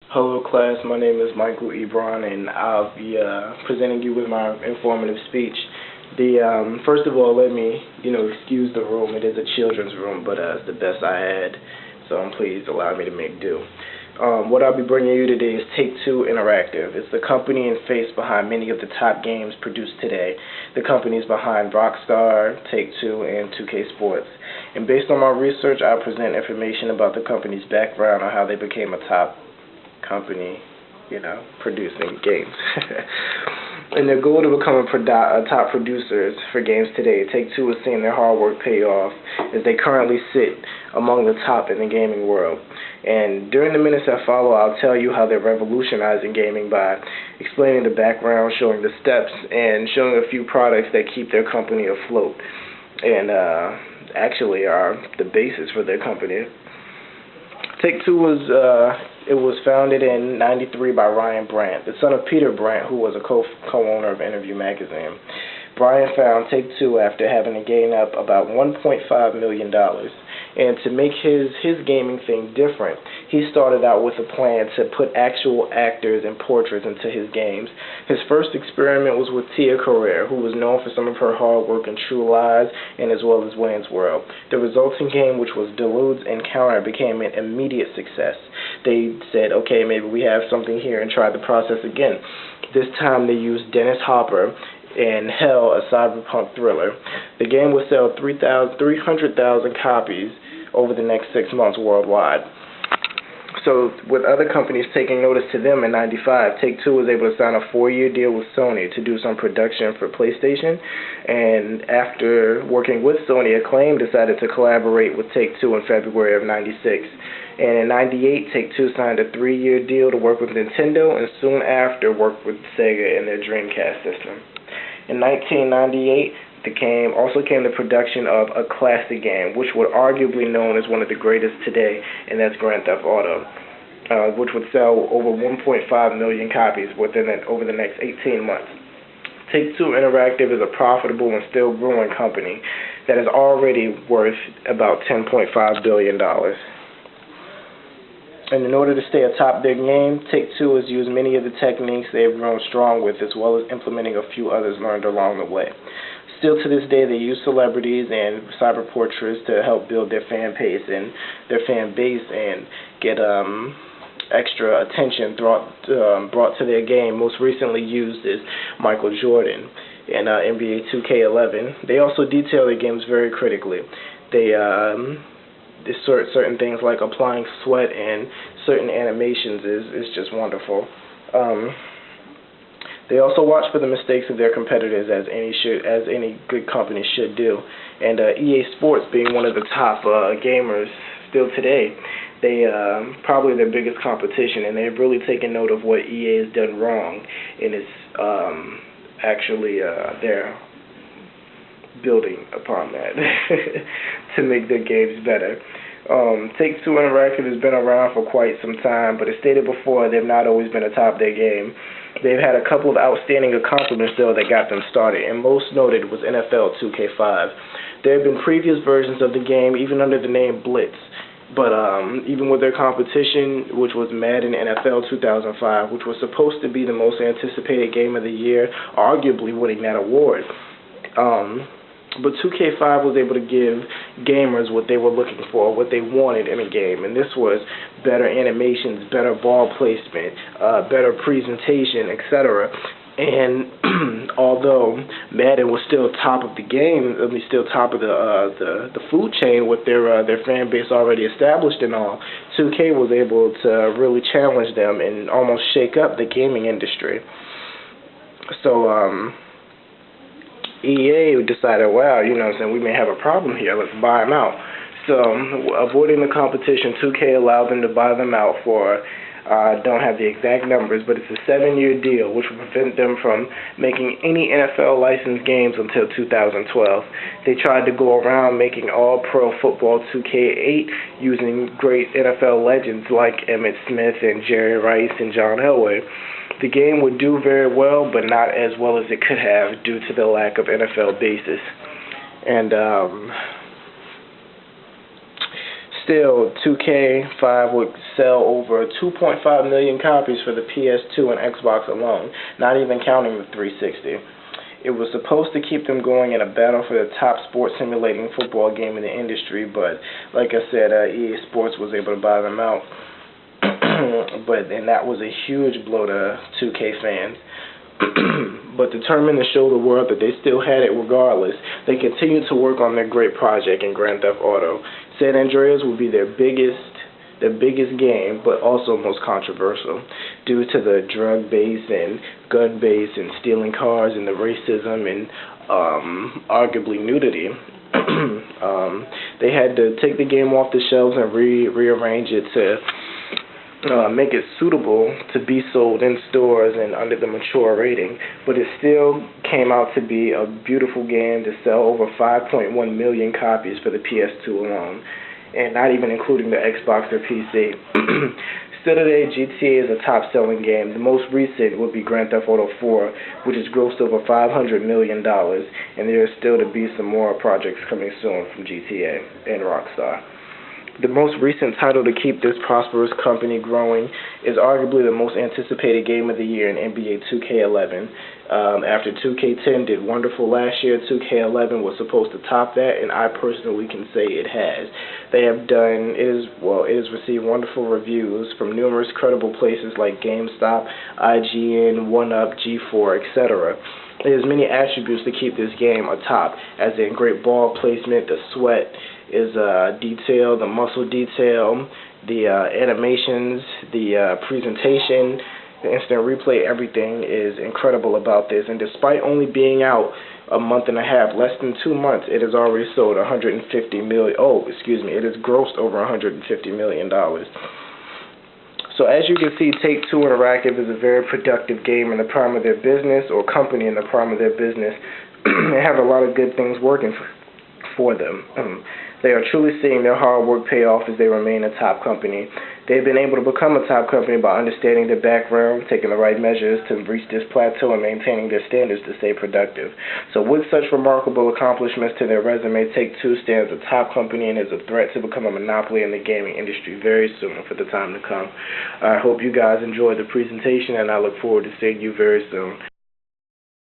Hello class, my name is Michael Ebron and I'll be presenting you with my informative speech. First of all, let me, excuse the room. It is a children's room, but it's the best I had, so please allow me to make do. What I'll be bringing you today is Take-Two Interactive. It's the company and face behind many of the top games produced today. The companies behind Rockstar, Take-Two, and 2K Sports. And based on my research, I'll present information about the company's background on how they became a top company, producing games. And their goal to become a top producers for games today, Take-Two is seeing their hard work pay off as they currently sit among the top in the gaming world. And during the minutes that follow, I'll tell you how they're revolutionizing gaming by explaining the background, showing the steps, and showing a few products that keep their company afloat and actually are the basis for their company. Take-Two was founded in '93 by Ryan Brandt, the son of Peter Brandt, who was a co-owner of Interview magazine. Brian found Take-Two after having to gain up about $1.5 million. And to make his gaming thing different, he started out with a plan to put actual actors and portraits into his games. His first experiment was with Tia Carrere, who was known for some of her hard work in True Lies and as well as Wayne's World. The resulting game, which was Dalude's Encounter, became an immediate success. They said, okay, maybe we have something here, and tried the process again. This time they used Dennis Hopper in Hell, a cyberpunk thriller. The game would sell 300,000 copies over the next 6 months worldwide. So with other companies taking notice to them in '95, Take-Two was able to sign a 4-year deal with Sony to do some production for PlayStation. And after working with Sony, Acclaim decided to collaborate with Take-Two in February of '96. And in '98, Take-Two signed a 3-year deal to work with Nintendo, and soon after worked with Sega in their Dreamcast system. In 1998, also came the production of a classic game, which would arguably known as one of the greatest today, and that's Grand Theft Auto, which would sell over 1.5 million copies over the next 18 months. Take-Two Interactive is a profitable and still growing company that is already worth about $10.5 billion. And in order to stay atop their game, Take-Two has used many of the techniques they have grown strong with, as well as implementing a few others learned along the way. Still to this day, they use celebrities and cyber portraits to help build their fan base and get extra attention brought to their game. Most recently used is Michael Jordan in NBA 2K11. They also detail their games very critically. They certain things like applying sweat and certain animations is just wonderful. They also watch for the mistakes of their competitors, as any good company should do. And EA Sports, being one of the top gamers still today, they probably their biggest competition, and they've really taken note of what EA has done wrong, and it's they're building upon that to make their games better. Take-Two Interactive has been around for quite some time, but as stated before, they've not always been atop their game. They've had a couple of outstanding accomplishments, though, that got them started, and most noted was NFL 2K5. There have been previous versions of the game, even under the name Blitz, but even with their competition, which was Madden NFL 2005, which was supposed to be the most anticipated game of the year, arguably winning that award. But 2K5 was able to give gamers what they were looking for, what they wanted in a game, and this was better animations, better ball placement, better presentation, etc. And although Madden was still top of the game, still top of the food chain with their fan base already established and all, 2K was able to really challenge them and almost shake up the gaming industry. So EA decided, wow, we may have a problem here, let's buy them out. So, avoiding the competition, 2K allowed them to buy them out for, I don't have the exact numbers, but it's a 7-year deal, which will prevent them from making any NFL licensed games until 2012. They tried to go around making all-pro football 2K8 using great NFL legends like Emmitt Smith and Jerry Rice and John Elway. The game would do very well, but not as well as it could have due to the lack of NFL bases. And still, 2K5 would sell over 2.5 million copies for the PS2 and Xbox alone, not even counting the 360. It was supposed to keep them going in a battle for the top sports simulating football game in the industry, but like I said, EA Sports was able to buy them out. And that was a huge blow to 2K fans. But determined to show the world that they still had it regardless, they continued to work on their great project in Grand Theft Auto. San Andreas will be their biggest game, but also most controversial, due to the drug base and gun base and stealing cars and the racism and arguably nudity. They had to take the game off the shelves and rearrange it to make it suitable to be sold in stores and under the mature rating, but it still came out to be a beautiful game to sell over 5.1 million copies for the PS2 alone, and not even including the Xbox or PC. Still today, GTA is a top-selling game. The most recent would be Grand Theft Auto 4, which has grossed over $500 million, and there is still to be some more projects coming soon from GTA and Rockstar. The most recent title to keep this prosperous company growing is arguably the most anticipated game of the year in NBA 2K11. After 2K10 did wonderful last year, 2K11 was supposed to top that, and I personally can say it has. They have done, it has received wonderful reviews from numerous credible places like GameStop, IGN, 1UP, G4, etc. It has many attributes to keep this game atop, as in great ball placement, the sweat is detail, the muscle detail, the animations, the presentation, the instant replay. Everything is incredible about this. And despite only being out a month and a half, less than 2 months, it has already sold $150 million. It has grossed over $150 million. So as you can see, Take-Two Interactive is a very productive game in the prime of their business, or company in the prime of their business. They have a lot of good things working for them. They are truly seeing their hard work pay off as they remain a top company. They've been able to become a top company by understanding their background, taking the right measures to reach this plateau, and maintaining their standards to stay productive. So with such remarkable accomplishments to their resume, Take-Two stands a top company and is a threat to become a monopoly in the gaming industry very soon for the time to come. I hope you guys enjoyed the presentation, and I look forward to seeing you very soon.